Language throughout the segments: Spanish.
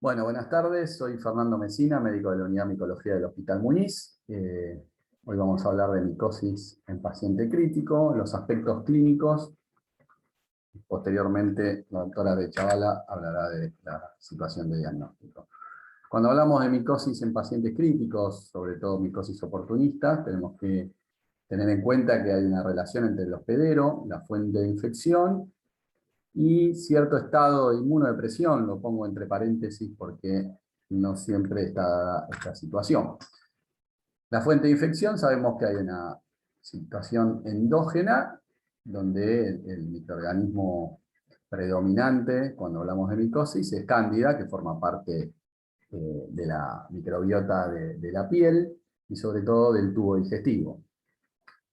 Bueno, buenas tardes, soy Fernando Mesina, médico de la Unidad de Micología del Hospital Muniz. Hoy vamos a hablar de micosis en paciente crítico, los aspectos clínicos. Posteriormente, la doctora de Chavala hablará de la situación de diagnóstico. Cuando hablamos de micosis en pacientes críticos, sobre todo micosis oportunistas, tenemos que tener en cuenta que hay una relación entre el hospedero, la fuente de infección, y cierto estado de inmunodepresión, lo pongo entre paréntesis porque no siempre está dada esta situación. La fuente de infección, sabemos que hay una situación endógena, donde el microorganismo predominante, cuando hablamos de micosis, es Cándida, que forma parte de la microbiota de la piel, y sobre todo del tubo digestivo.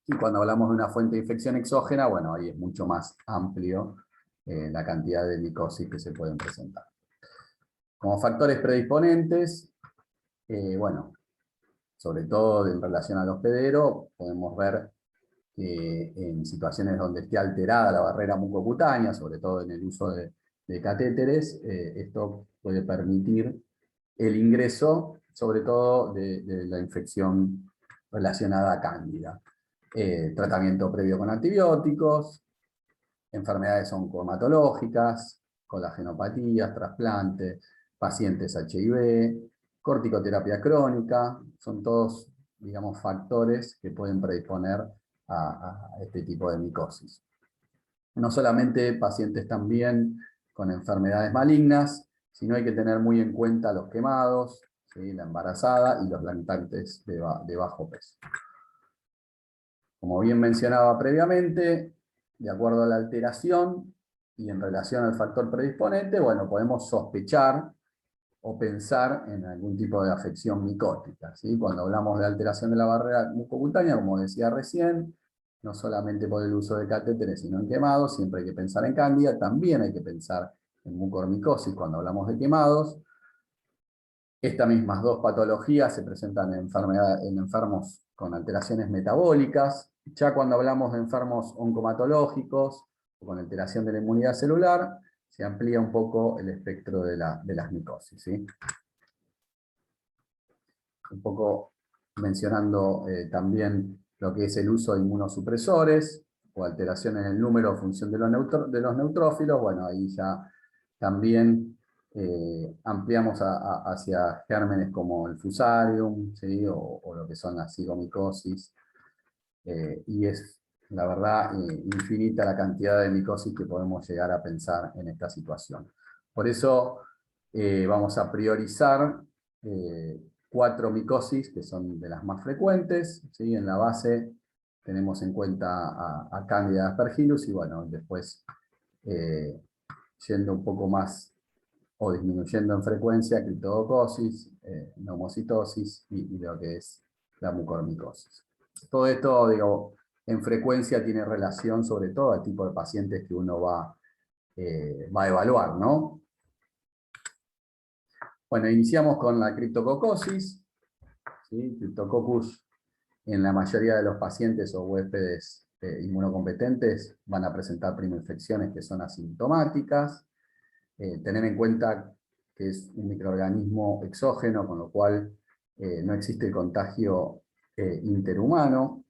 Y cuando hablamos de una fuente de infección exógena, bueno, ahí es mucho más amplio la cantidad de micosis que se pueden presentar. Como factores predisponentes, bueno, sobre todo en relación al hospedero, podemos ver que en situaciones donde esté alterada la barrera mucocutánea, sobre todo en el uso de catéteres, esto puede permitir el ingreso, sobre todo de la infección relacionada a cándida. Tratamiento previo con antibióticos, enfermedades oncohematológicas, colagenopatías, trasplante, pacientes HIV, corticoterapia crónica, son todos, digamos, factores que pueden predisponer a este tipo de micosis. No solamente pacientes también con enfermedades malignas, sino hay que tener muy en cuenta los quemados, ¿sí?, la embarazada y los lactantes de bajo peso. Como bien mencionaba previamente, de acuerdo a la alteración y en relación al factor predisponente, bueno, podemos sospechar o pensar en algún tipo de afección micótica, ¿sí? Cuando hablamos de alteración de la barrera mucocutánea, como decía recién, no solamente por el uso de catéteres, sino en quemados, siempre hay que pensar en cándida, también hay que pensar en mucormicosis cuando hablamos de quemados. Estas mismas dos patologías se presentan en enfermos con alteraciones metabólicas. Ya cuando hablamos de enfermos oncomatológicos o con alteración de la inmunidad celular, se amplía un poco el espectro de las micosis, ¿sí? Un poco mencionando también lo que es el uso de inmunosupresores o alteración en el número o función de los neutrófilos. Bueno, ahí ya también ampliamos hacia gérmenes como el fusarium, ¿sí?, o lo que son las cigomicosis, y es, la verdad, infinita la cantidad de micosis que podemos llegar a pensar en esta situación. Por eso vamos a priorizar 4 micosis que son de las más frecuentes, ¿sí? En la base tenemos en cuenta a Candida aspergillus y bueno, después yendo un poco más o disminuyendo en frecuencia, criptococcus, neumocitosis y lo que es la mucormicosis. Todo esto, digo, en frecuencia tiene relación sobre todo al tipo de pacientes que uno va a evaluar, ¿no? Bueno, iniciamos con la criptococosis, ¿sí? Cryptococcus en la mayoría de los pacientes o huéspedes inmunocompetentes van a presentar primoinfecciones que son asintomáticas. Tener en cuenta que es un microorganismo exógeno, con lo cual no existe el contagio interhumano.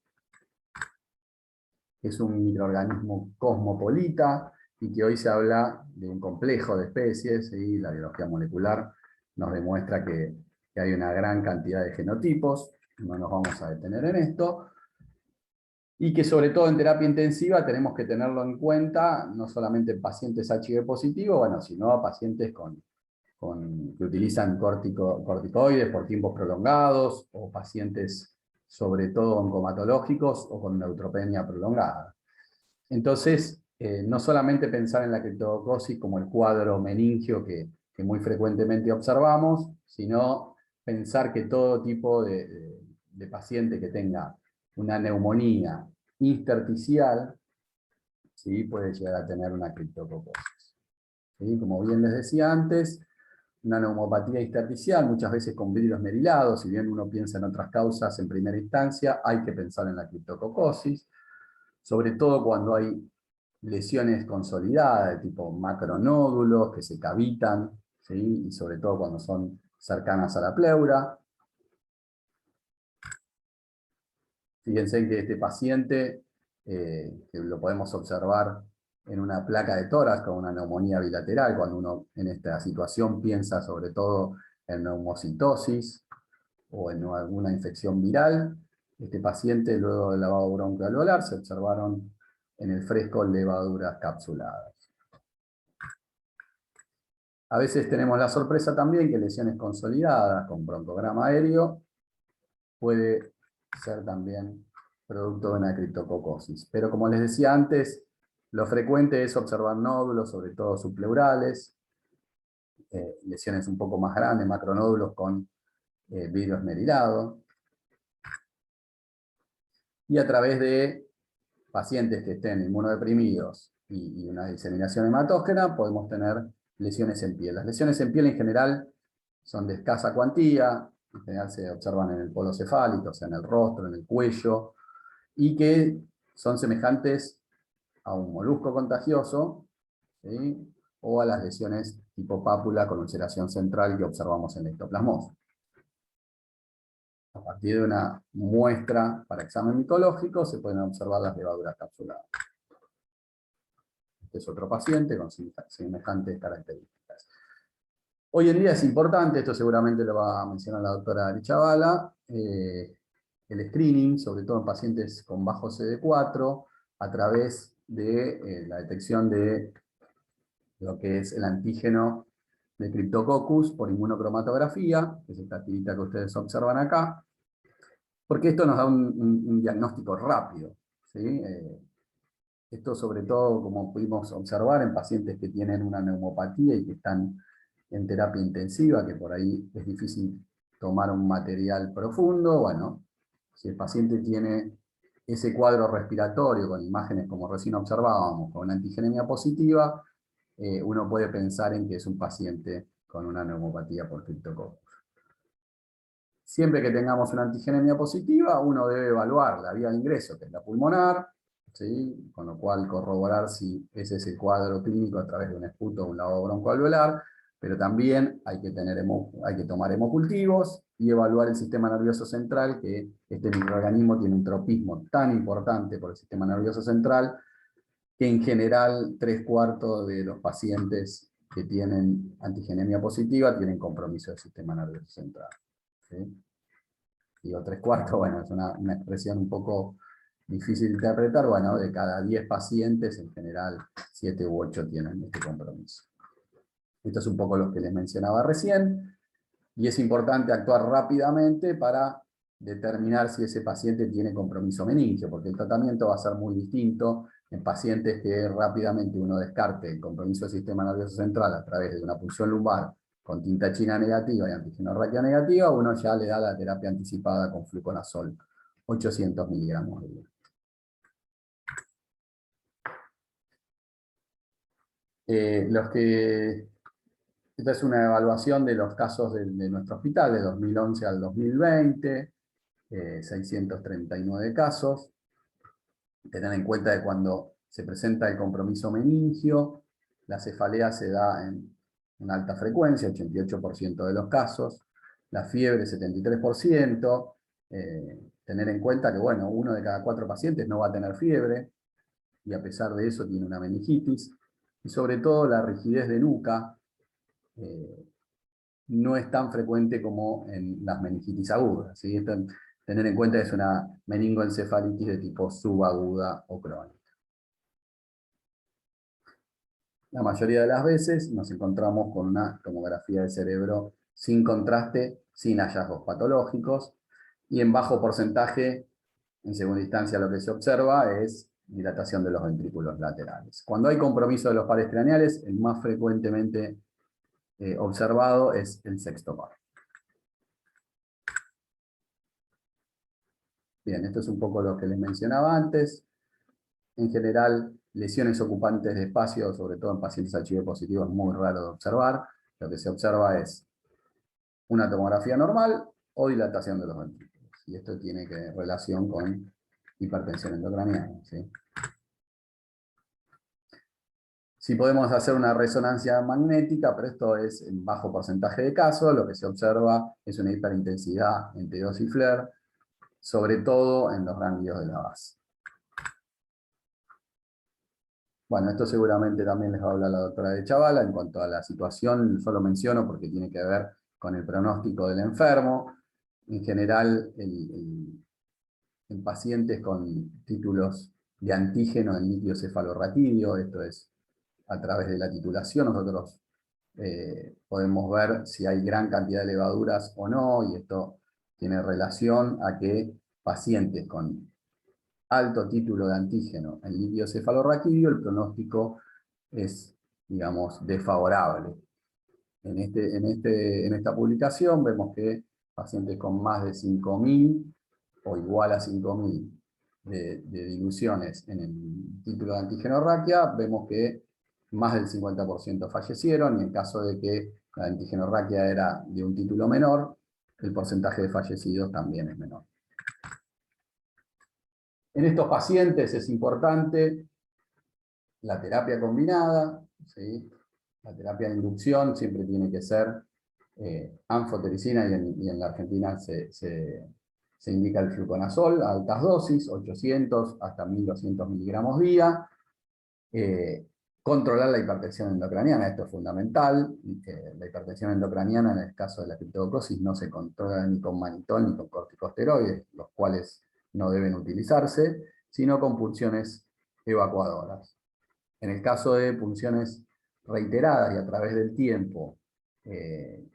Es un microorganismo cosmopolita y que hoy se habla de un complejo de especies, y la biología molecular nos demuestra que hay una gran cantidad de genotipos, no nos vamos a detener en esto, y que sobre todo en terapia intensiva tenemos que tenerlo en cuenta, no solamente en pacientes HIV positivos, bueno, sino a pacientes que utilizan corticoides por tiempos prolongados, o pacientes sobre todo oncomatológicos o con neutropenia prolongada. Entonces, no solamente pensar en la criptococcus como el cuadro meningio que muy frecuentemente observamos, sino pensar que todo tipo de paciente que tenga una neumonía intersticial, ¿sí?, puede llegar a tener una criptococcus, ¿sí? Como bien les decía antes, una neumopatía intersticial, muchas veces con vidrios merilados, si bien uno piensa en otras causas en primera instancia, hay que pensar en la criptococosis, sobre todo cuando hay lesiones consolidadas de tipo macronódulos que se cavitan, ¿sí? Y sobre todo cuando son cercanas a la pleura. Fíjense que este paciente, que lo podemos observar en una placa de tórax con una neumonía bilateral, cuando uno en esta situación piensa sobre todo en neumocitosis o en alguna infección viral. Este paciente, luego del lavado broncoalveolar, se observaron en el fresco levaduras capsuladas. A veces tenemos la sorpresa también que lesiones consolidadas con broncograma aéreo puede ser también producto de una criptococosis. Pero como les decía antes, lo frecuente es observar nódulos, sobre todo subpleurales, lesiones un poco más grandes, macronódulos con vidrio esmerilado. Y a través de pacientes que estén inmunodeprimidos y una diseminación hematógena, podemos tener lesiones en piel. Las lesiones en piel en general son de escasa cuantía, en general se observan en el polo cefálico, o sea, en el rostro, en el cuello, y que son semejantes a un molusco contagioso, ¿sí? O a las lesiones tipo pápula con ulceración central que observamos en la ectoplasmosis. A partir de una muestra para examen mitológico se pueden observar las levaduras capsuladas. Este es otro paciente con semejantes características. Hoy en día es importante, esto seguramente lo va a mencionar la doctora Arichavala, el screening, sobre todo en pacientes con bajo CD4, a través de la detección de lo que es el antígeno de Cryptococcus por inmunocromatografía, que es esta tirita que ustedes observan acá, porque esto nos da un diagnóstico rápido, ¿sí? Esto sobre todo, como pudimos observar, en pacientes que tienen una neumopatía y que están en terapia intensiva, que por ahí es difícil tomar un material profundo. Bueno, si el paciente tiene ese cuadro respiratorio con imágenes como recién observábamos, con antigenemia positiva, uno puede pensar en que es un paciente con una neumopatía por Cryptococcus. Siempre que tengamos una antigenemia positiva, uno debe evaluar la vía de ingreso, que es la pulmonar, ¿sí? Con lo cual corroborar si ese es el cuadro clínico a través de un esputo o un lavado broncoalveolar, pero también hay que tomar hemocultivos y evaluar el sistema nervioso central, que este microorganismo tiene un tropismo tan importante por el sistema nervioso central, que en general 3/4 de los pacientes que tienen antigenemia positiva tienen compromiso del sistema nervioso central. ¿Sí? Digo 3/4, bueno, es una expresión un poco difícil de interpretar. Bueno, de cada 10 pacientes, en general 7 u 8 tienen este compromiso. Esto es un poco lo que les mencionaba recién, y es importante actuar rápidamente para determinar si ese paciente tiene compromiso meningio, porque el tratamiento va a ser muy distinto en pacientes que rápidamente uno descarte el compromiso del sistema nervioso central a través de una punción lumbar con tinta china negativa y antigenorraquia negativa, uno ya le da la terapia anticipada con fluconazol, 800 miligramos de día. Esta es una evaluación de los casos de nuestro hospital, de 2011 al 2020, 639 casos. Tener en cuenta que cuando se presenta el compromiso meningio, la cefalea se da en una alta frecuencia, 88% de los casos, la fiebre 73%, tener en cuenta que, bueno, 1 de cada 4 pacientes no va a tener fiebre, y a pesar de eso tiene una meningitis, y sobre todo la rigidez de nuca no es tan frecuente como en las meningitis agudas, ¿sí? Tener en cuenta que es una meningoencefalitis de tipo subaguda o crónica. La mayoría de las veces nos encontramos con una tomografía del cerebro sin contraste, sin hallazgos patológicos, y en bajo porcentaje, en segunda instancia lo que se observa es dilatación de los ventrículos laterales. Cuando hay compromiso de los pares craneales, el más frecuentemente observado es el sexto par. Bien, esto es un poco lo que les mencionaba antes. En general, lesiones ocupantes de espacio, sobre todo en pacientes HIV positivos, es muy raro de observar. Lo que se observa es una tomografía normal o dilatación de los ventrículos. Y esto tiene relación con hipertensión endocraniana, ¿sí? Sí podemos hacer una resonancia magnética, pero esto es en bajo porcentaje de casos. Lo que se observa es una hiperintensidad en T2 y FLAIR, sobre todo en los ganglios de la base. Bueno, esto seguramente también les va a hablar la doctora de Chavala. En cuanto a la situación, solo menciono porque tiene que ver con el pronóstico del enfermo. En general, en pacientes con títulos de antígeno en líquido cefalorraquídeo, esto es a través de la titulación, nosotros podemos ver si hay gran cantidad de levaduras o no, y esto tiene relación a que pacientes con alto título de antígeno en líquido cefalorraquídeo, el pronóstico es, digamos, desfavorable. En esta publicación vemos que pacientes con más de 5.000 o igual a 5.000 de diluciones en el título de antígeno raquia, vemos que más del 50% fallecieron, y en caso de que la antígeno raquia era de un título menor, el porcentaje de fallecidos también es menor. En estos pacientes es importante la terapia combinada, ¿sí? La terapia de inducción siempre tiene que ser anfotericina, y en la Argentina se indica el fluconazol a altas dosis, 800 hasta 1200 miligramos día. Controlar la hipertensión endocraniana, esto es fundamental. La hipertensión endocraniana en el caso de la criptococosis no se controla ni con manitol ni con corticosteroides, los cuales no deben utilizarse, sino con punciones evacuadoras. En el caso de punciones reiteradas y a través del tiempo,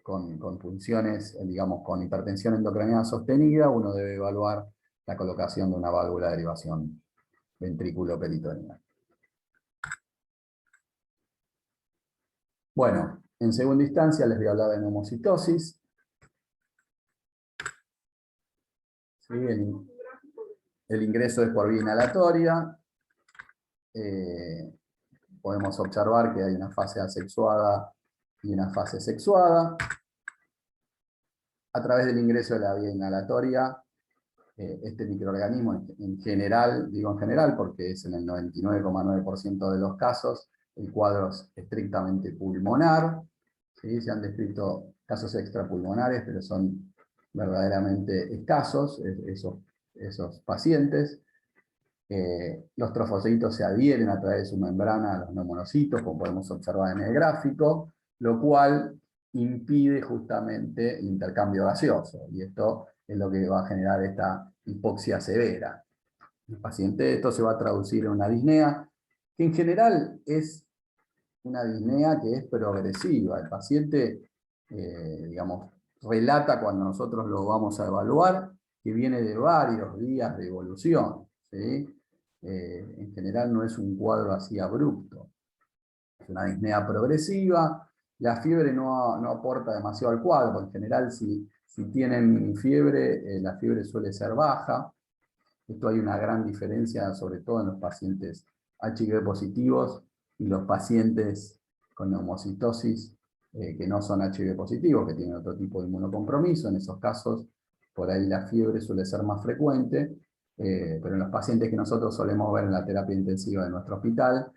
con punciones, digamos, con hipertensión endocraniana sostenida, uno debe evaluar la colocación de una válvula de derivación ventrículo-peritoneal. Bueno, en segunda instancia les voy a hablar de neumocitosis. ¿Sí? El ingreso es por vía inhalatoria. Podemos observar que hay una fase asexuada y una fase sexuada. A través del ingreso de la vía inhalatoria, este microorganismo en general, digo en general porque es en el 99,9% de los casos, el cuadro es estrictamente pulmonar. ¿Sí? Se han descrito casos extrapulmonares, pero son verdaderamente escasos esos pacientes. Los trofocitos se adhieren a través de su membrana a los neumonocitos, como podemos observar en el gráfico, lo cual impide justamente el intercambio gaseoso, y esto es lo que va a generar esta hipoxia severa. El paciente, esto se va a traducir en una disnea, que en general es una disnea que es progresiva. El paciente, digamos, relata cuando nosotros lo vamos a evaluar, que viene de varios días de evolución, ¿sí? En general no es un cuadro así abrupto. Es una disnea progresiva. La fiebre no aporta demasiado al cuadro, porque en general si tienen fiebre, la fiebre suele ser baja. Esto hay una gran diferencia, sobre todo en los pacientes HIV positivos y los pacientes con neumocitosis que no son HIV positivos, que tienen otro tipo de inmunocompromiso. En esos casos, por ahí la fiebre suele ser más frecuente, pero en los pacientes que nosotros solemos ver en la terapia intensiva de nuestro hospital,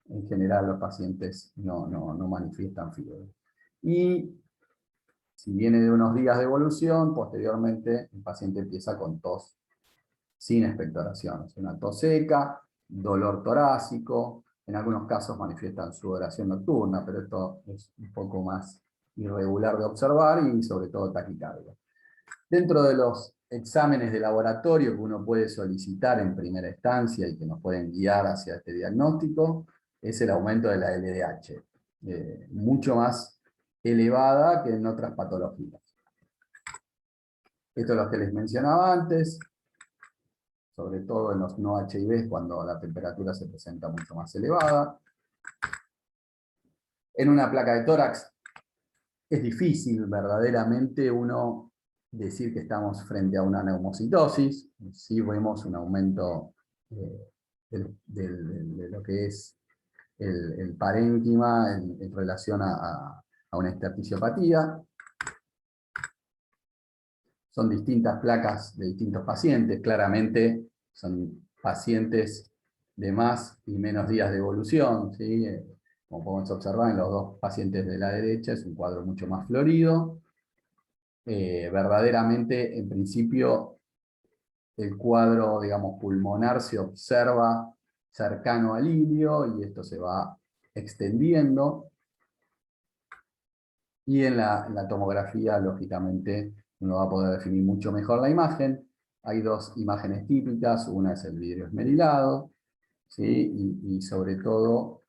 en general los pacientes no manifiestan fiebre. Y si viene de unos días de evolución, posteriormente el paciente empieza con tos sin expectoración, una tos seca, dolor torácico, en algunos casos manifiestan sudoración nocturna, pero esto es un poco más irregular de observar, y sobre todo taquicardia. Dentro de los exámenes de laboratorio que uno puede solicitar en primera instancia y que nos pueden guiar hacia este diagnóstico, es el aumento de la LDH, mucho más elevada que en otras patologías. Esto es lo que les mencionaba antes, sobre todo en los no HIV, cuando la temperatura se presenta mucho más elevada. En una placa de tórax es difícil verdaderamente uno decir que estamos frente a una neumocitosis. Sí vemos un aumento de lo que es el parénquima en relación a una esterticiopatía. Son distintas placas de distintos pacientes, claramente son pacientes de más y menos días de evolución, ¿sí? como podemos observar en los dos pacientes de la derecha, es un cuadro mucho más florido. Verdaderamente, en principio, el cuadro, digamos, pulmonar se observa cercano al ilio y esto se va extendiendo. Y en la tomografía, lógicamente, uno va a poder definir mucho mejor la imagen. Hay dos imágenes típicas, una es el vidrio esmerilado, ¿sí? y sobre todo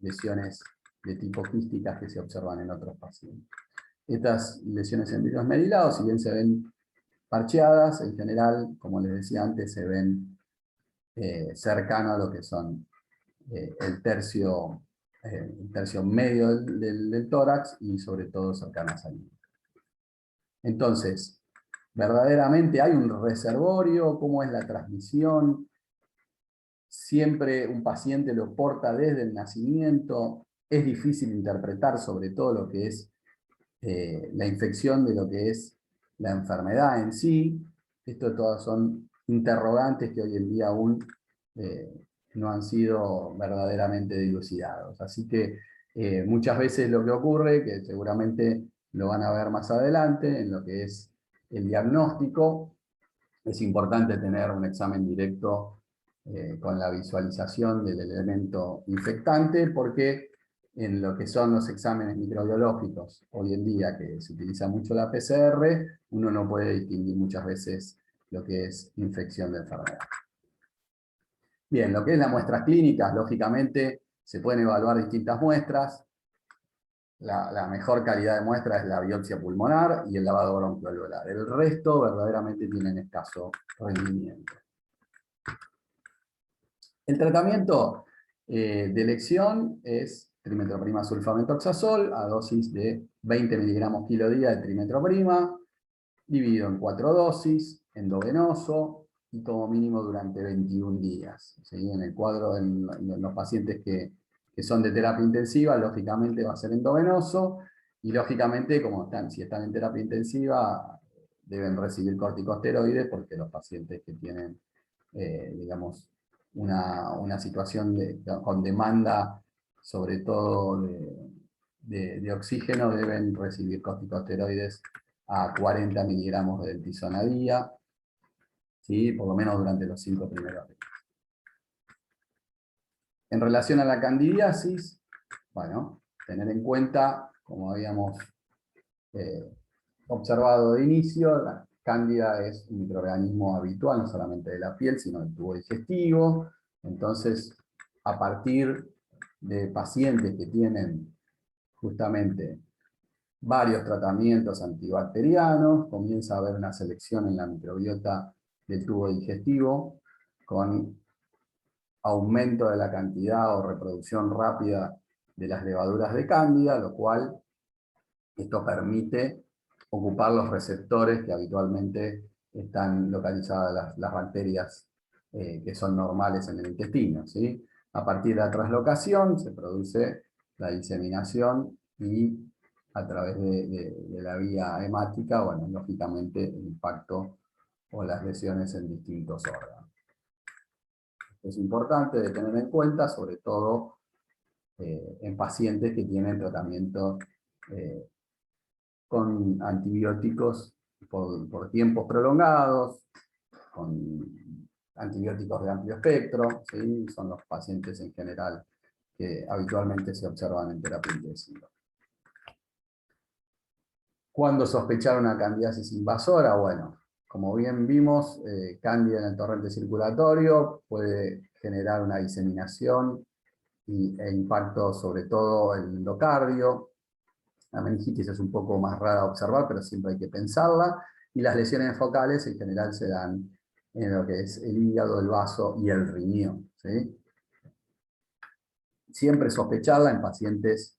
lesiones de tipo quísticas que se observan en otros pacientes. Estas lesiones en vidrio esmerilado, si bien se ven parcheadas, en general, como les decía antes, se ven cercano a lo que son el tercio medio del tórax y sobre todo cercanas al ilio. Entonces, verdaderamente hay un reservorio, cómo es la transmisión, siempre un paciente lo porta desde el nacimiento, es difícil interpretar sobre todo lo que es la infección de lo que es la enfermedad en sí. Esto todas son interrogantes que hoy en día aún no han sido verdaderamente dilucidados. Así que muchas veces lo que ocurre, que seguramente lo van a ver más adelante, en lo que es el diagnóstico, es importante tener un examen directo con la visualización del elemento infectante, porque en lo que son los exámenes microbiológicos, hoy en día que se utiliza mucho la PCR, uno no puede distinguir muchas veces lo que es infección de enfermedad. Bien, lo que es las muestras clínicas, lógicamente, se pueden evaluar distintas muestras. La mejor calidad de muestra es la biopsia pulmonar y el lavado bronquiolvar. El resto verdaderamente tienen escaso rendimiento. El tratamiento de elección es trimetroprima sulfamethoxazol a dosis de 20 miligramos kilo día de trimetroprima, dividido en 4 dosis, endovenoso y como mínimo durante 21 días. ¿Sí? En el cuadro de los pacientes que son de terapia intensiva, lógicamente va a ser endovenoso, y lógicamente, si están en terapia intensiva, deben recibir corticosteroides, porque los pacientes que tienen, digamos, una situación con demanda, sobre todo de oxígeno, deben recibir corticosteroides a 40 miligramos de deltisona día, ¿sí? Por lo menos durante los 5 primeros días. En relación a la candidiasis, bueno, tener en cuenta, como habíamos observado de inicio, la cándida es un microorganismo habitual, no solamente de la piel, sino del tubo digestivo. Entonces, a partir de pacientes que tienen justamente varios tratamientos antibacterianos, comienza a haber una selección en la microbiota del tubo digestivo, con aumento de la cantidad o reproducción rápida de las levaduras de cándida, lo cual esto permite ocupar los receptores que habitualmente están localizadas las bacterias que son normales en el intestino, ¿sí? A partir de la translocación se produce la diseminación y a través de la vía hemática, bueno, lógicamente el impacto o las lesiones en distintos órganos. Es importante de tener en cuenta, sobre todo en pacientes que tienen tratamiento con antibióticos por tiempos prolongados, con antibióticos de amplio espectro, ¿sí? Son los pacientes en general que habitualmente se observan en terapia intensiva. ¿Cuándo sospechar una candidiasis invasora? Bueno, como bien vimos, cándida en el torrente circulatorio puede generar una diseminación e impacto sobre todo en el endocardio. La meningitis es un poco más rara de observar, pero siempre hay que pensarla. Y las lesiones focales en general se dan en lo que es el hígado, el vaso y el riñón, ¿sí? Siempre sospecharla en pacientes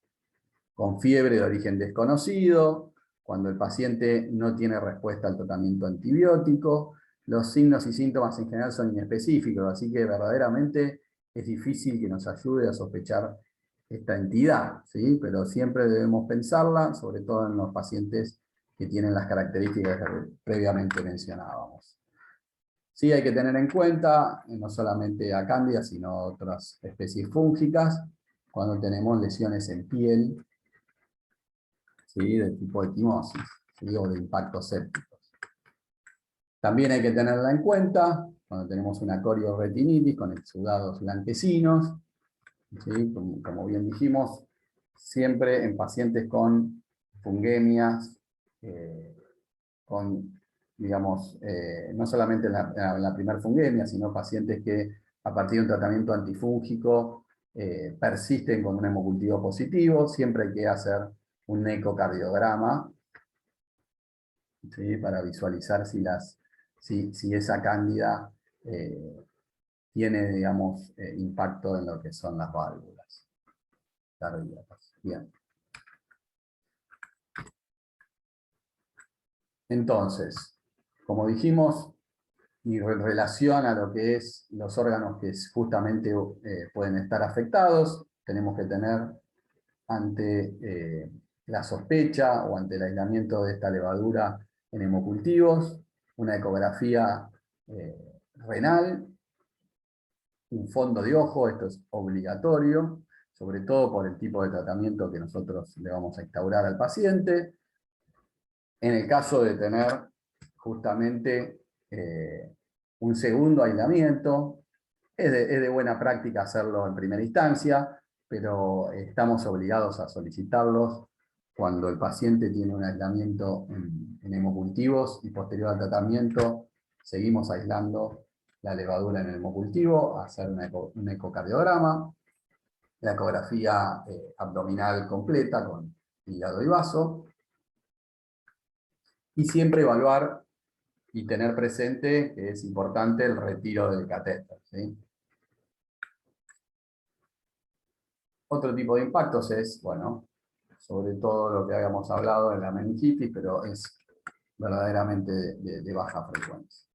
con fiebre de origen desconocido, cuando el paciente no tiene respuesta al tratamiento antibiótico. Los signos y síntomas en general son inespecíficos, así que verdaderamente es difícil que nos ayude a sospechar esta entidad, ¿sí? Pero siempre debemos pensarla, sobre todo en los pacientes que tienen las características que previamente mencionábamos. Sí, hay que tener en cuenta no solamente a cándida, sino otras especies fúngicas. cuando tenemos lesiones en piel, ¿sí? De tipo equimosis, ¿sí? O de impactos sépticos. También hay que tenerla en cuenta cuando tenemos una corioretinitis con exudados blanquecinos, ¿sí? Como bien dijimos, siempre en pacientes con fungemias, digamos, no solamente en la primera fungemia, sino pacientes que a partir de un tratamiento antifúngico persisten con un hemocultivo positivo. Siempre hay que hacer un ecocardiograma, ¿sí? Para visualizar si esa cándida tiene, digamos, impacto en lo que son las válvulas cardíacas. Bien. Entonces, como dijimos, y en relación a lo que es los órganos que justamente pueden estar afectados, tenemos que tener ante la sospecha o ante el aislamiento de esta levadura en hemocultivos, una ecografía renal, un fondo de ojo, esto es obligatorio, sobre todo por el tipo de tratamiento que nosotros le vamos a instaurar al paciente. En el caso de tener justamente un segundo aislamiento, es de buena práctica hacerlo en primera instancia, pero estamos obligados a solicitarlos cuando el paciente tiene un aislamiento en hemocultivos y posterior al tratamiento seguimos aislando la levadura en el hemocultivo, hacer un ecocardiograma, la ecografía abdominal completa con hígado y vaso, y siempre evaluar y tener presente que es importante el retiro del catéter, ¿sí? Otro tipo de impactos es, bueno, sobre todo lo que habíamos hablado en la meningitis, pero es verdaderamente de baja frecuencia.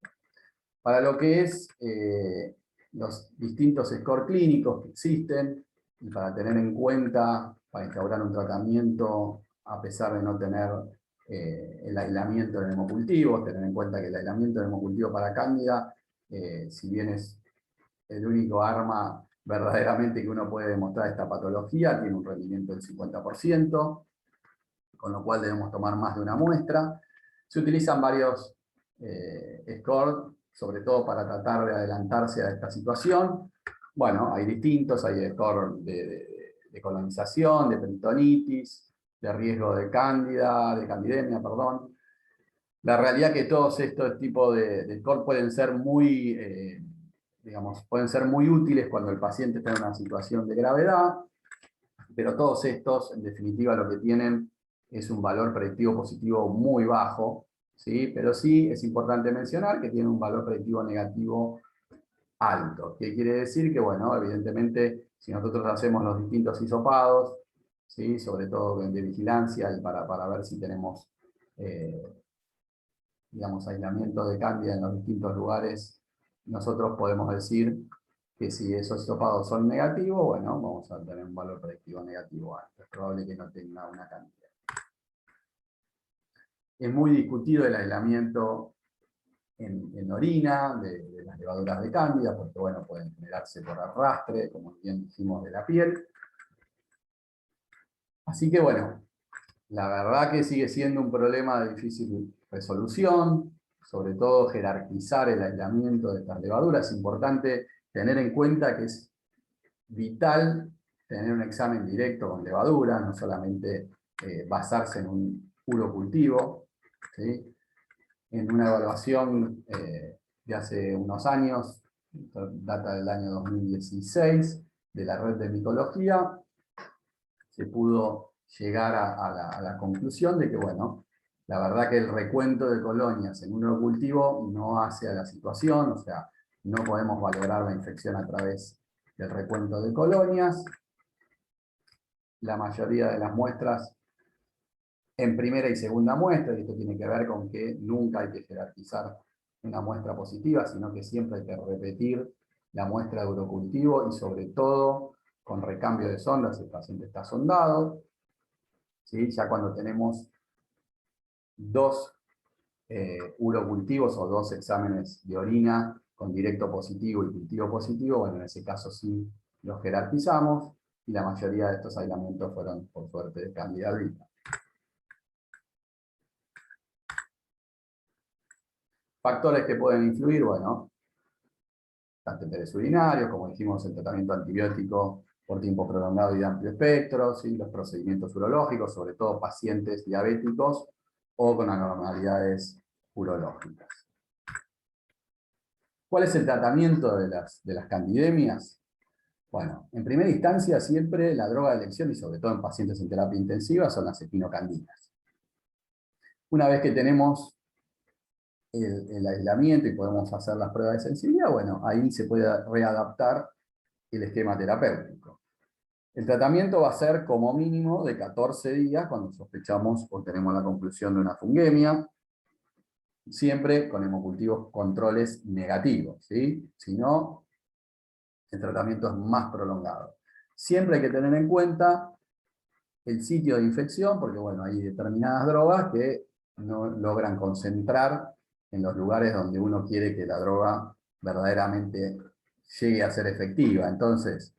Para lo que es los distintos scores clínicos que existen, y para tener en cuenta, para instaurar un tratamiento, a pesar de no tener el aislamiento del hemocultivo, tener en cuenta que el aislamiento del hemocultivo para cándida, si bien es el único arma verdaderamente que uno puede demostrar esta patología, tiene un rendimiento del 50%, con lo cual debemos tomar más de una muestra. Se utilizan varios scores, sobre todo para tratar de adelantarse a esta situación. Bueno, hay distintos, hay scores de colonización, de peritonitis, de riesgo de cándida, de candidemia, perdón. La realidad es que todos estos tipos de scores pueden ser muy, digamos, pueden ser muy útiles cuando el paciente está en una situación de gravedad, pero todos estos, en definitiva, lo que tienen es un valor predictivo positivo muy bajo, ¿sí? Pero sí es importante mencionar que tiene un valor predictivo negativo alto. ¿Qué quiere decir? Que, bueno, evidentemente, si nosotros hacemos los distintos hisopados, ¿sí? Sobre todo de vigilancia y para ver si tenemos, digamos, aislamiento de cándida en los distintos lugares, nosotros podemos decir que si esos hisopados son negativos, bueno, vamos a tener un valor predictivo negativo alto. Es probable que no tenga una cantidad. Es muy discutido el aislamiento en orina de las levaduras de cándida, porque bueno, pueden generarse por arrastre, como bien dijimos, de la piel. Así que bueno, la verdad que sigue siendo un problema de difícil resolución, sobre todo jerarquizar el aislamiento de estas levaduras. Es importante tener en cuenta que es vital tener un examen directo con levaduras, no solamente basarse en un urocultivo, ¿sí? En una evaluación de hace unos años, data del año 2016, de la red de micología, se pudo llegar a la conclusión de que, bueno, la verdad que el recuento de colonias en un urocultivo no hace a la situación, o sea, no podemos valorar la infección a través del recuento de colonias. La mayoría de las muestras en primera y segunda muestra, y esto tiene que ver con que nunca hay que jerarquizar una muestra positiva, sino que siempre hay que repetir la muestra de urocultivo y sobre todo con recambio de sondas, el paciente está sondado, ¿sí? Ya cuando tenemos dos urocultivos o dos exámenes de orina con directo positivo y cultivo positivo, bueno, en ese caso sí los jerarquizamos, y la mayoría de estos aislamientos fueron, por suerte, de Candida albicans. Factores que pueden influir, bueno, catéteres urinarios, como dijimos, el tratamiento antibiótico por tiempo prolongado y de amplio espectro, ¿sí? Los procedimientos urológicos, sobre todo pacientes diabéticos o con anormalidades urológicas. ¿Cuál es el tratamiento de las candidemias? Bueno, en primera instancia siempre la droga de elección, y sobre todo en pacientes en terapia intensiva, son las equinocandinas. Una vez que tenemos el aislamiento y podemos hacer las pruebas de sensibilidad, bueno, ahí se puede readaptar el esquema terapéutico. El tratamiento va a ser como mínimo de 14 días cuando sospechamos o tenemos la conclusión de una fungemia, siempre con hemocultivos controles negativos, ¿sí? Si no, el tratamiento es más prolongado. Siempre hay que tener en cuenta el sitio de infección, porque bueno, hay determinadas drogas que no logran concentrar en los lugares donde uno quiere que la droga verdaderamente llegue a ser efectiva. Entonces,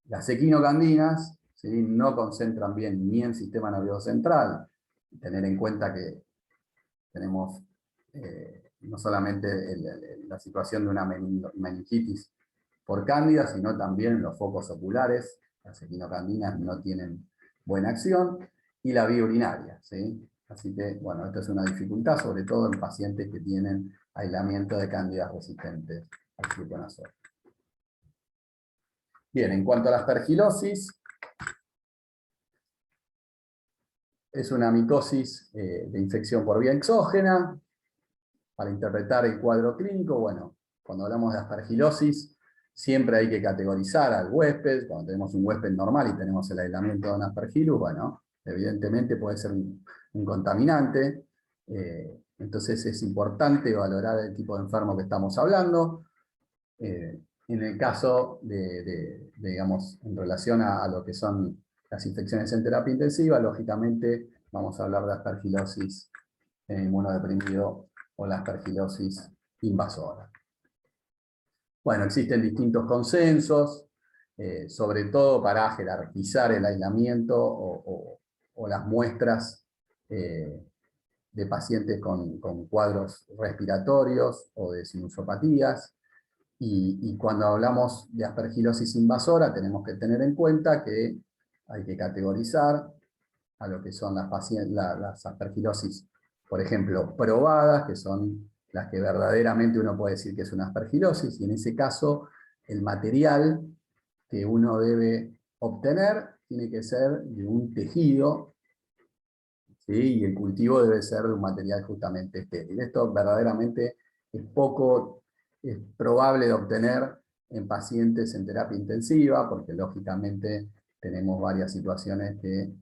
las equinocandinas, ¿sí?, no concentran bien ni en el sistema nervioso central. Tener en cuenta que tenemos no solamente la situación de una meningitis por cándida, sino también los focos oculares. Las equinocandinas no tienen buena acción, y la vía urinaria, ¿sí? Así que, bueno, esto es una dificultad, sobre todo en pacientes que tienen aislamiento de cándidas resistentes al fluconazol. Bien, en cuanto a la aspergilosis, es una micosis de infección por vía exógena. Para interpretar el cuadro clínico, bueno, cuando hablamos de aspergilosis, siempre hay que categorizar al huésped. Cuando tenemos un huésped normal y tenemos el aislamiento de un aspergillus, bueno, evidentemente puede ser un contaminante. Entonces es importante valorar el tipo de enfermo que estamos hablando. En el caso digamos, en relación a lo que son las infecciones en terapia intensiva, lógicamente vamos a hablar de aspergilosis inmunodeprimido o la aspergilosis invasora. Bueno, existen distintos consensos, sobre todo para jerarquizar el aislamiento o las muestras de pacientes con cuadros respiratorios o de sinusopatías. Y cuando hablamos de aspergilosis invasora, tenemos que tener en cuenta que hay que categorizar a lo que son las aspergilosis, por ejemplo, probadas, que son las que verdaderamente uno puede decir que es una aspergilosis, y en ese caso el material que uno debe obtener tiene que ser de un tejido, ¿sí? Y el cultivo debe ser de un material justamente estéril. Esto verdaderamente es probable de obtener en pacientes en terapia intensiva, porque lógicamente tenemos varias situaciones que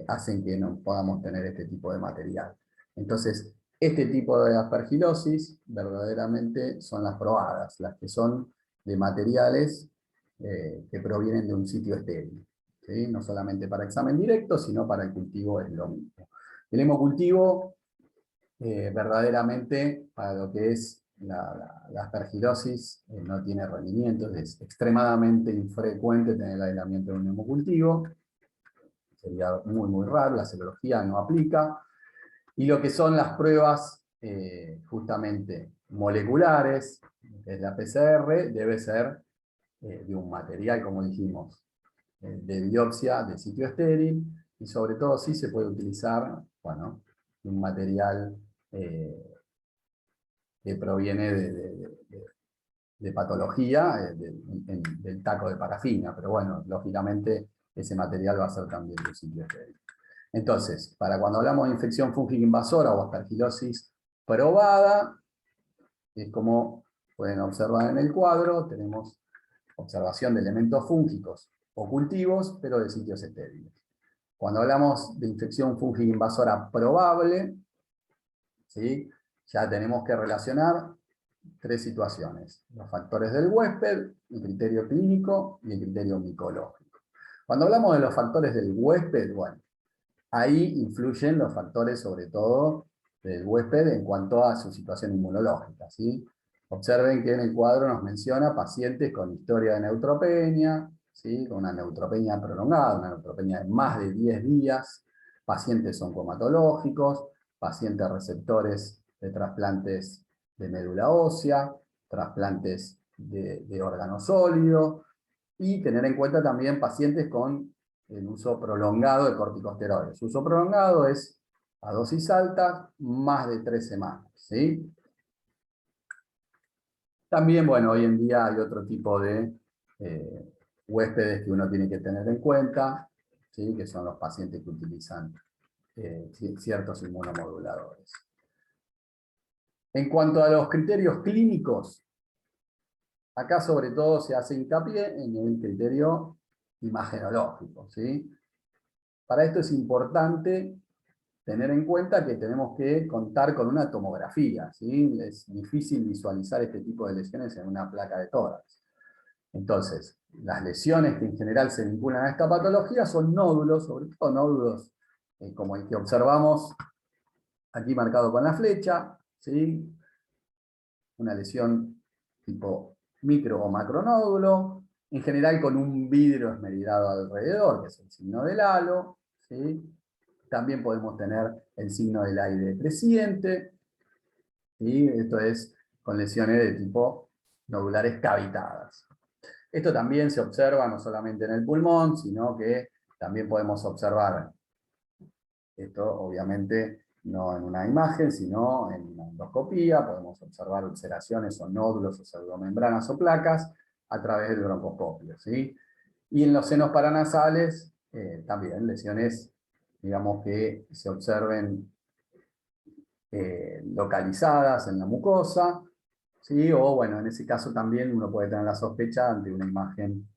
hacen que no podamos tener este tipo de material. Entonces, este tipo de aspergilosis verdaderamente son las probadas, las que son de materiales que provienen de un sitio estéril, ¿sí? No solamente para examen directo, sino para el cultivo es lo mismo. El hemocultivo, verdaderamente, para lo que es la aspergilosis, no tiene rendimiento, es extremadamente infrecuente tener el aislamiento de un hemocultivo, sería muy, muy raro, la serología no aplica, y lo que son las pruebas justamente moleculares, que es la PCR, debe ser de un material, como dijimos, de biopsia de sitio estéril, y sobre todo sí se puede utilizar, bueno, un material que proviene de patología, del taco de parafina, pero bueno, lógicamente ese material va a ser también de sitio estéril. Entonces, para cuando hablamos de infección fúngica invasora o aspergilosis probada, es como pueden observar en el cuadro, tenemos observación de elementos fúngicos o cultivos, pero de sitios estériles. Cuando hablamos de infección fúngica invasora probable, ¿sí?, ya tenemos que relacionar tres situaciones: los factores del huésped, el criterio clínico y el criterio micológico. Cuando hablamos de los factores del huésped, bueno, ahí influyen los factores sobre todo del huésped en cuanto a su situación inmunológica, ¿sí? Observen que en el cuadro nos menciona pacientes con historia de neutropenia, ¿sí? Con una neutropenia prolongada, una neutropenia de más de 10 días, pacientes oncomatológicos, pacientes receptores de trasplantes de médula ósea, trasplantes de órgano sólido, y tener en cuenta también pacientes con el uso prolongado de corticosteroides. Uso prolongado es a dosis alta, más de 3 semanas, ¿sí? También, bueno, hoy en día hay otro tipo de huéspedes que uno tiene que tener en cuenta, ¿sí? Que son los pacientes que utilizan ciertos inmunomoduladores. En cuanto a los criterios clínicos, acá sobre todo se hace hincapié en el criterio imagenológico, ¿sí? Para esto es importante tener en cuenta que tenemos que contar con una tomografía, ¿sí? Es difícil visualizar este tipo de lesiones en una placa de tórax. Entonces, las lesiones que en general se vinculan a esta patología son nódulos, sobre todo nódulos como el que observamos aquí marcado con la flecha, ¿sí? Una lesión tipo micro o macronódulo, en general con un vidrio esmerilado alrededor, que es el signo del halo, ¿sí? También podemos tener el signo del aire creciente, ¿sí? Esto es con lesiones de tipo nodulares cavitadas. Esto también se observa no solamente en el pulmón, sino que también podemos observar, esto obviamente no en una imagen, sino en una endoscopía, podemos observar ulceraciones o nódulos o pseudomembranas o placas a través del broncoscopio, ¿sí? Y en los senos paranasales, también lesiones, digamos, que se observen localizadas en la mucosa, ¿sí? O bueno, en ese caso también uno puede tener la sospecha ante una imagen,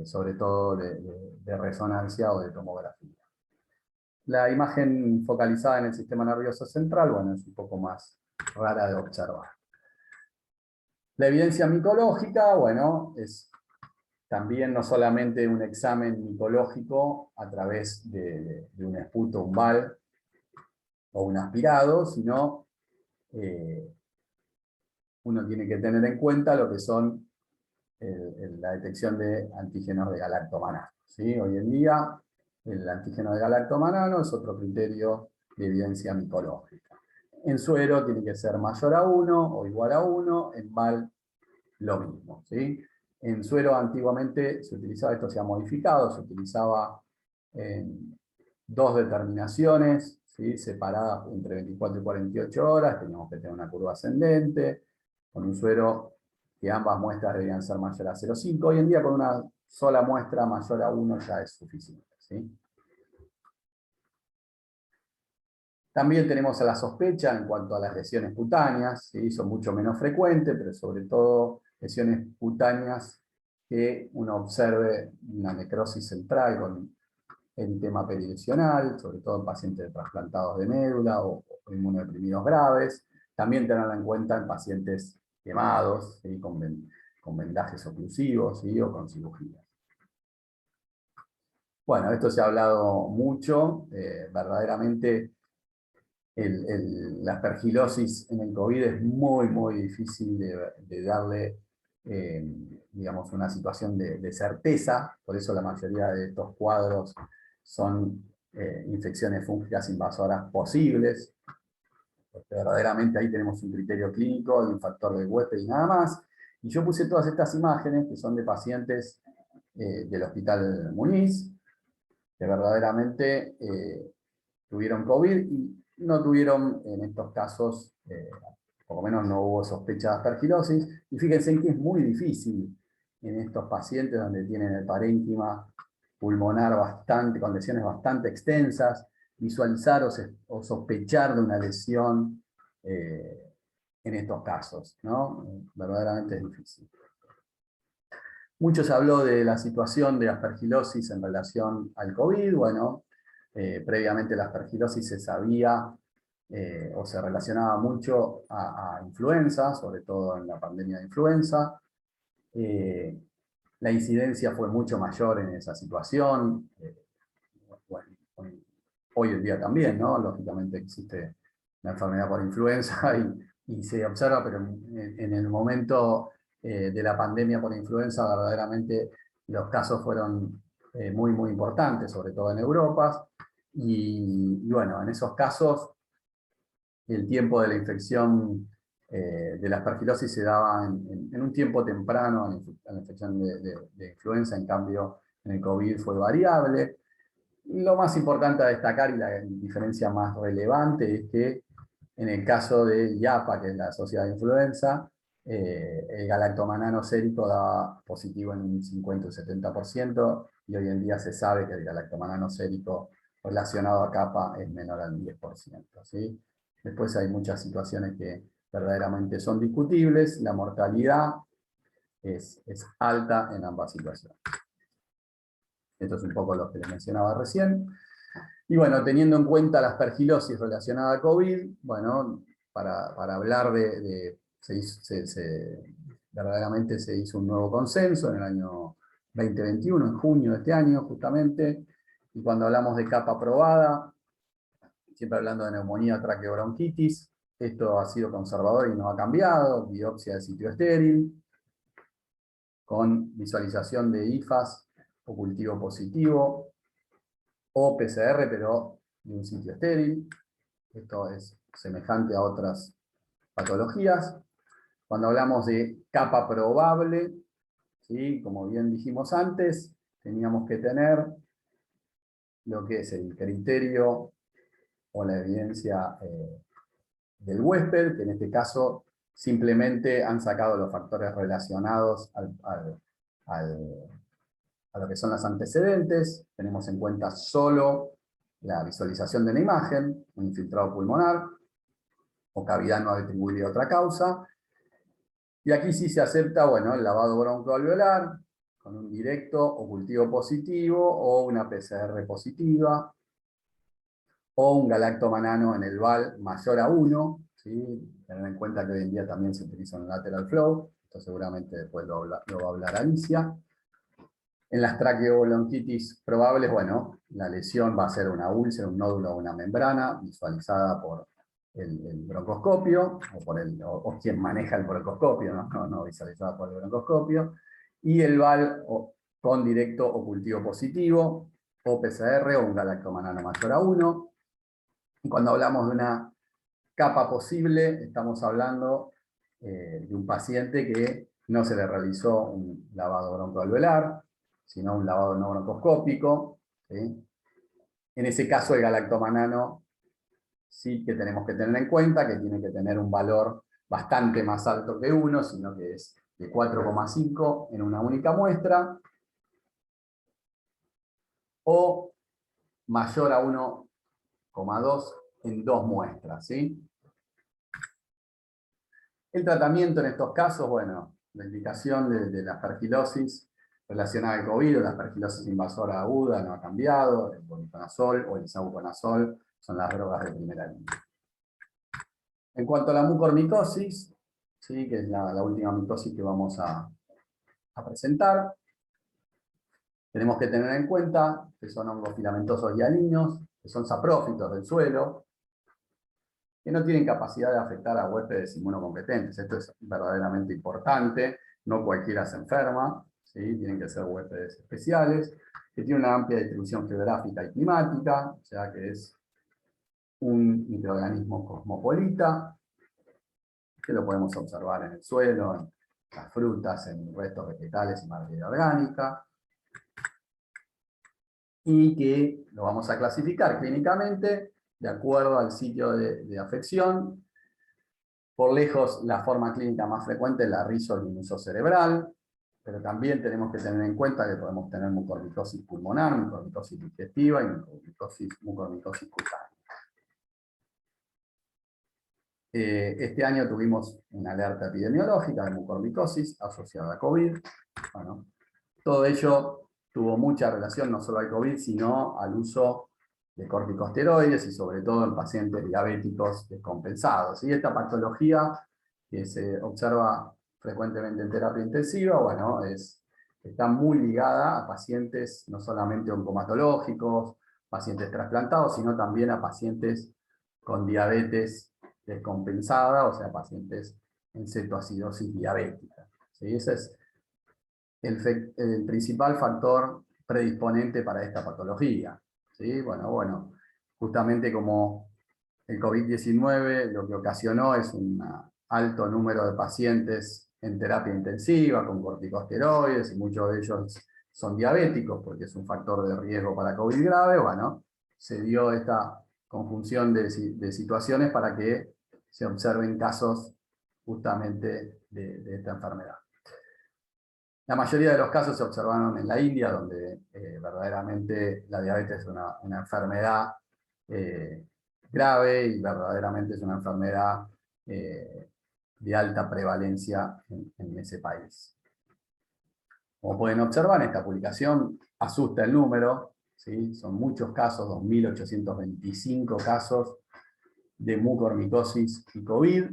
sobre todo de resonancia o de tomografía. La imagen focalizada en el sistema nervioso central, bueno, es un poco más rara de observar. La evidencia micológica, bueno, es también no solamente un examen micológico a través de un esputo umbal o un aspirado, sino uno tiene que tener en cuenta lo que son la detección de antígenos de galactomanano, ¿sí? Hoy en día, el antígeno de galactomanano es otro criterio de evidencia micológica. En suero tiene que ser mayor a 1 o igual a 1, en BAL lo mismo, ¿sí? En suero antiguamente se utilizaba, esto se ha modificado, se utilizaba en 2 determinaciones, ¿sí? Separadas entre 24 y 48 horas, teníamos que tener una curva ascendente, con un suero que ambas muestras debían ser mayor a 0,5. Hoy en día con una sola muestra mayor a 1 ya es suficiente, ¿sí? También tenemos a la sospecha en cuanto a las lesiones cutáneas, ¿sí? Son mucho menos frecuentes, pero sobre todo lesiones cutáneas que uno observe una necrosis central con eritema perilesional, sobre todo en pacientes trasplantados de médula o inmunodeprimidos graves. También tenerla en cuenta en pacientes quemados, ¿sí? Con vendajes oclusivos, ¿sí? O con cirugía. Bueno, esto se ha hablado mucho, verdaderamente la aspergilosis en el COVID es muy, muy difícil de darle, digamos, una situación de certeza, por eso la mayoría de estos cuadros son infecciones fúngicas invasoras posibles, porque verdaderamente ahí tenemos un criterio clínico de un factor de huésped y nada más. Y yo puse todas estas imágenes que son de pacientes del Hospital Muniz, que verdaderamente tuvieron COVID y no tuvieron en estos casos, por lo menos no hubo sospecha de aspergilosis. Y fíjense que es muy difícil en estos pacientes donde tienen el parénquima pulmonar bastante, con lesiones bastante extensas, visualizar o sospechar de una lesión en estos casos, ¿no? Verdaderamente es difícil. Mucho se habló de la situación de aspergilosis en relación al COVID. Bueno, previamente la aspergilosis se sabía o se relacionaba mucho a influenza, sobre todo en la pandemia de influenza. La incidencia fue mucho mayor en esa situación. Bueno, hoy en día también, ¿no? Lógicamente existe la enfermedad por influenza y se observa, pero en el momento de la pandemia por influenza verdaderamente Los casos fueron muy, muy importantes, sobre todo en Europa, y bueno, en esos casos el tiempo de la infección de la aspergilosis se daba en un tiempo temprano a la infección de influenza, en cambio en el COVID fue variable. Lo más importante a destacar y la diferencia más relevante es que en el caso de IAPA, que es la sociedad de influenza, el galactomanano sérico daba positivo en un 50 o 70%, y hoy en día se sabe que el galactomanano sérico relacionado a capa es menor al 10%. ¿Sí? Después hay muchas situaciones que verdaderamente son discutibles. La mortalidad es alta en ambas situaciones. Esto es un poco lo que les mencionaba recién. Y bueno, teniendo en cuenta la aspergilosis relacionada a COVID, bueno, para hablar verdaderamente se hizo un nuevo consenso en el año 2021, en junio de este año justamente, y cuando hablamos de capa probada, siempre hablando de neumonía, traqueobronquitis, esto ha sido conservador y no ha cambiado, biopsia de sitio estéril, con visualización de IFAS o cultivo positivo, o PCR, pero de un sitio estéril. Esto es semejante a otras patologías. Cuando hablamos de capa probable, ¿sí? Como bien dijimos antes, teníamos que tener lo que es el criterio o la evidencia del huésped, que en este caso simplemente han sacado los factores relacionados a lo que son los antecedentes. Tenemos en cuenta solo la visualización de una imagen, un infiltrado pulmonar, o cavidad no atribuible a otra causa. Y aquí sí se acepta, bueno, el lavado broncoalveolar, con un directo o cultivo positivo, o una PCR positiva, o un galactomanano en el VAL mayor a 1, ¿sí? Tener en cuenta que hoy en día también se utiliza un lateral flow, esto seguramente después lo va a hablar Alicia. En las traqueobronquitis probables, bueno, la lesión va a ser una úlcera, un nódulo o una membrana, visualizada por el broncoscopio, o quien maneja el broncoscopio, no visualizada por el broncoscopio, y el VAL con directo o cultivo positivo, o PCR, o un galactomanano mayor a 1. Y cuando hablamos de una capa posible, estamos hablando de un paciente que no se le realizó un lavado broncoalveolar, sino un lavado no broncoscópico, ¿sí? En ese caso el galactomanano sí que tenemos que tener en cuenta que tiene que tener un valor bastante más alto que 1, sino que es de 4,5 en una única muestra, o mayor a 1,2 en 2 muestras, ¿sí? El tratamiento en estos casos, bueno, la indicación de la aspergilosis relacionada al COVID o la aspergilosis invasora aguda no ha cambiado, el voriconazol o el isavuconazol son las drogas de primera línea. En cuanto a la mucormicosis, ¿sí? Que es la última micosis que vamos a presentar, tenemos que tener en cuenta que son hongos filamentosos hialinos, que son saprófitos del suelo, que no tienen capacidad de afectar a huéspedes inmunocompetentes. Esto es verdaderamente importante, no cualquiera se enferma, ¿sí? Tienen que ser huéspedes especiales, que tienen una amplia distribución geográfica y climática, o sea que es un microorganismo cosmopolita, que lo podemos observar en el suelo, en las frutas, en restos vegetales y materia orgánica, y que lo vamos a clasificar clínicamente de acuerdo al sitio de afección. Por lejos, la forma clínica más frecuente es la rizolinoso cerebral, pero también tenemos que tener en cuenta que podemos tener mucormicosis pulmonar, mucormicosis digestiva y mucormicosis cutánea. Este año tuvimos una alerta epidemiológica de mucormicosis asociada a COVID. Bueno, todo ello tuvo mucha relación no solo al COVID, sino al uso de corticosteroides y sobre todo en pacientes diabéticos descompensados. Y esta patología que se observa frecuentemente en terapia intensiva, bueno, está muy ligada a pacientes no solamente oncomatológicos, pacientes trasplantados, sino también a pacientes con diabetes descompensada, o sea, pacientes en cetoacidosis diabética. ¿Sí? Esa es el principal factor predisponente para esta patología. ¿Sí? Bueno, justamente como el COVID-19 lo que ocasionó es un alto número de pacientes en terapia intensiva con corticosteroides, y muchos de ellos son diabéticos porque es un factor de riesgo para COVID grave. Bueno, se dio esta conjunción de situaciones para que se observen casos justamente de esta enfermedad. La mayoría de los casos se observaron en la India, donde verdaderamente la diabetes es una enfermedad grave, y verdaderamente es una enfermedad de alta prevalencia en ese país. Como pueden observar, esta publicación asusta el número, ¿sí? Son muchos casos, 2.825 casos de mucormicosis y COVID.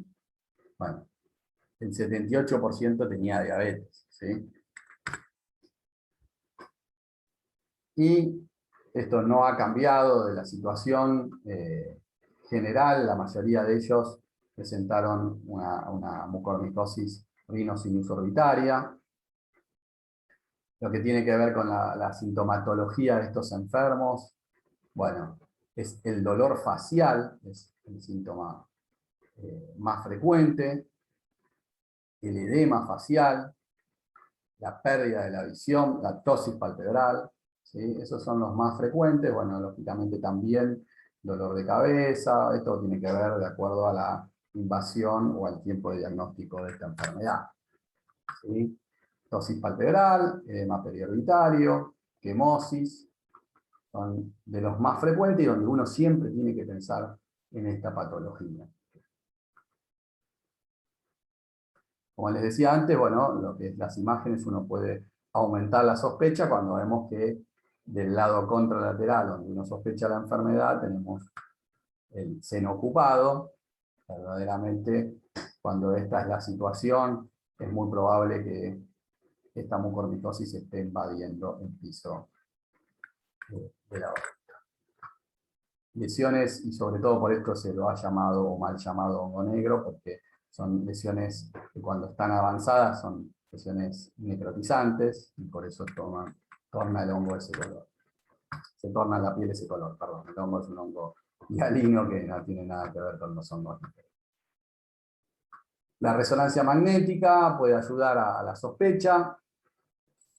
Bueno, el 78% tenía diabetes, ¿sí? Y esto no ha cambiado de la situación general. La mayoría de ellos presentaron una mucormicosis rinosinusorbitaria. Lo que tiene que ver con la sintomatología de estos enfermos, bueno, es el dolor facial, es el síntoma más frecuente, el edema facial, la pérdida de la visión, la ptosis palpebral, ¿sí? Esos son los más frecuentes. Bueno, lógicamente también dolor de cabeza. Esto tiene que ver de acuerdo a la invasión o al tiempo de diagnóstico de esta enfermedad, ¿sí? Ptosis palpebral, edema periorbitario, quemosis, son de los más frecuentes y donde uno siempre tiene que pensar en esta patología. Como les decía antes, bueno, lo que es las imágenes, uno puede aumentar la sospecha cuando vemos que del lado contralateral, donde uno sospecha la enfermedad, tenemos el seno ocupado. Verdaderamente, cuando esta es la situación, es muy probable que esta mucormicosis esté invadiendo el piso de la órbita. Lesiones, y sobre todo por esto se lo ha llamado o mal llamado hongo negro, porque son lesiones que cuando están avanzadas son lesiones necrotizantes, y por eso torna el hongo ese color. Se torna la piel ese color, perdón. El hongo es un hongo hialino que no tiene nada que ver con los hongos negros. La resonancia magnética puede ayudar a la sospecha,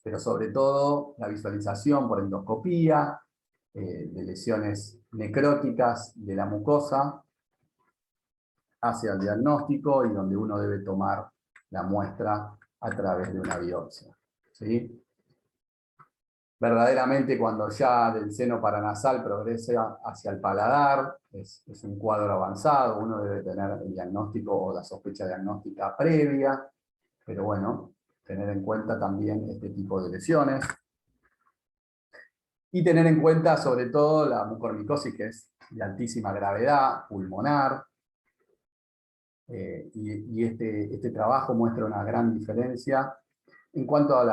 pero sobre todo la visualización por endoscopía de lesiones necróticas de la mucosa hacia el diagnóstico, y donde uno debe tomar la muestra a través de una biopsia, ¿sí? Verdaderamente, cuando ya del seno paranasal progresa hacia el paladar, es un cuadro avanzado. Uno debe tener el diagnóstico o la sospecha diagnóstica previa, pero bueno, tener en cuenta también este tipo de lesiones. Y tener en cuenta sobre todo la mucormicosis, que es de altísima gravedad, pulmonar. Y este trabajo muestra una gran diferencia en cuanto a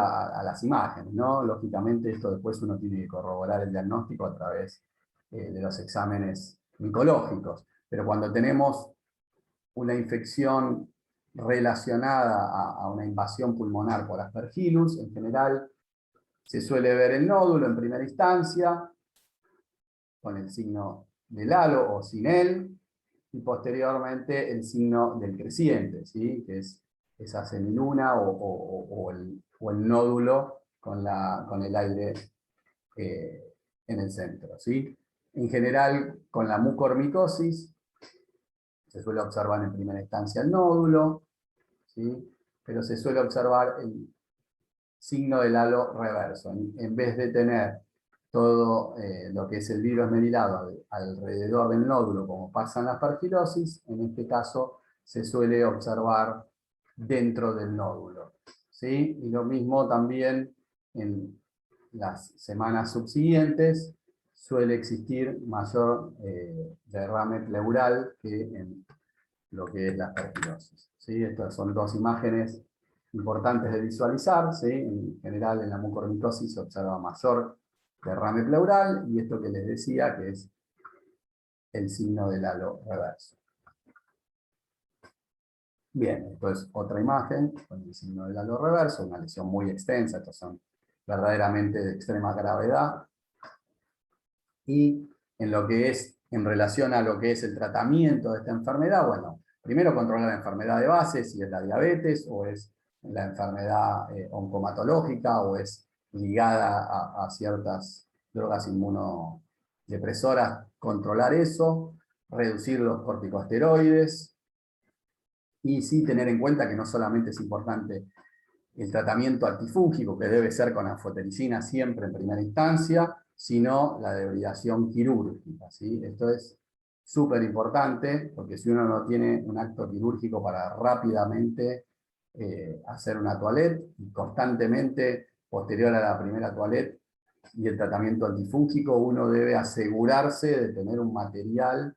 las imágenes, ¿no? Lógicamente esto después uno tiene que corroborar el diagnóstico a través de los exámenes micológicos. Pero cuando tenemos una infección relacionada a una invasión pulmonar por Aspergillus, en general se suele ver el nódulo en primera instancia, con el signo del halo o sin él, y posteriormente el signo del creciente, ¿sí? Que es esa semiluna o el nódulo con el aire en el centro, ¿sí? En general, con la mucormicosis se suele observar en primera instancia el nódulo, ¿sí? Pero se suele observar el signo del halo reverso. En vez de tener todo lo que es el virus esmerilado alrededor del nódulo, como pasa en la aspergilosis, en este caso se suele observar dentro del nódulo, ¿sí? Y lo mismo también en las semanas subsiguientes suele existir mayor derrame pleural que en lo que es la aspergilosis, ¿sí? Estas son dos imágenes importantes de visualizar, ¿sí? En general en la mucormicosis se observa mayor derrame pleural, y esto que les decía que es el signo del halo reverso. Bien, esto es otra imagen con el signo del halo reverso, una lesión muy extensa, estos son verdaderamente de extrema gravedad. Y en lo que es, en relación a lo que es el tratamiento de esta enfermedad, bueno, primero controlar la enfermedad de base, si es la diabetes, o es la enfermedad oncomatológica, o es ligada a ciertas drogas inmunodepresoras, controlar eso, reducir los corticosteroides, y sí tener en cuenta que no solamente es importante el tratamiento antifúngico, que debe ser con anfotericina siempre en primera instancia, sino la debridación quirúrgica, ¿sí? Esto es súper importante, porque si uno no tiene un acto quirúrgico para rápidamente hacer una toilette, y constantemente, posterior a la primera toilette y el tratamiento antifúngico, uno debe asegurarse de tener un material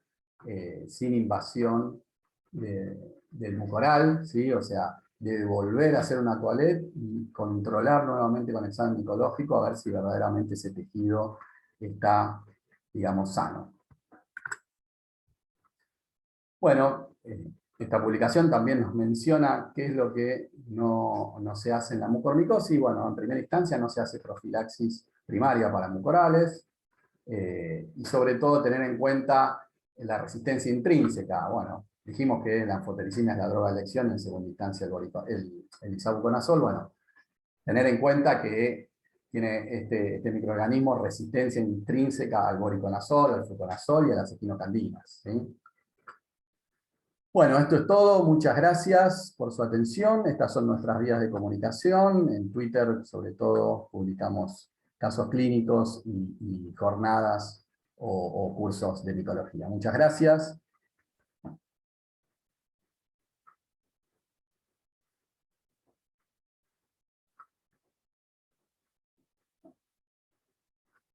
sin invasión del mucoral, ¿sí? O sea, de volver a hacer una toilette y controlar nuevamente con examen micológico a ver si verdaderamente ese tejido está, digamos, sano. Bueno, esta publicación también nos menciona qué es lo que no se hace en la mucormicosis. Bueno, en primera instancia no se hace profilaxis primaria para mucorales, y sobre todo tener en cuenta la resistencia intrínseca. Bueno, dijimos que la anfotericina es la droga de elección, en segunda instancia el isavuconazol. Bueno, tener en cuenta que tiene este microorganismo resistencia intrínseca al voriconazol, al fluconazol y a las equinocandinas, ¿sí? Bueno, esto es todo. Muchas gracias por su atención. Estas son nuestras vías de comunicación. En Twitter, sobre todo, publicamos casos clínicos y jornadas o cursos de micología. Muchas gracias.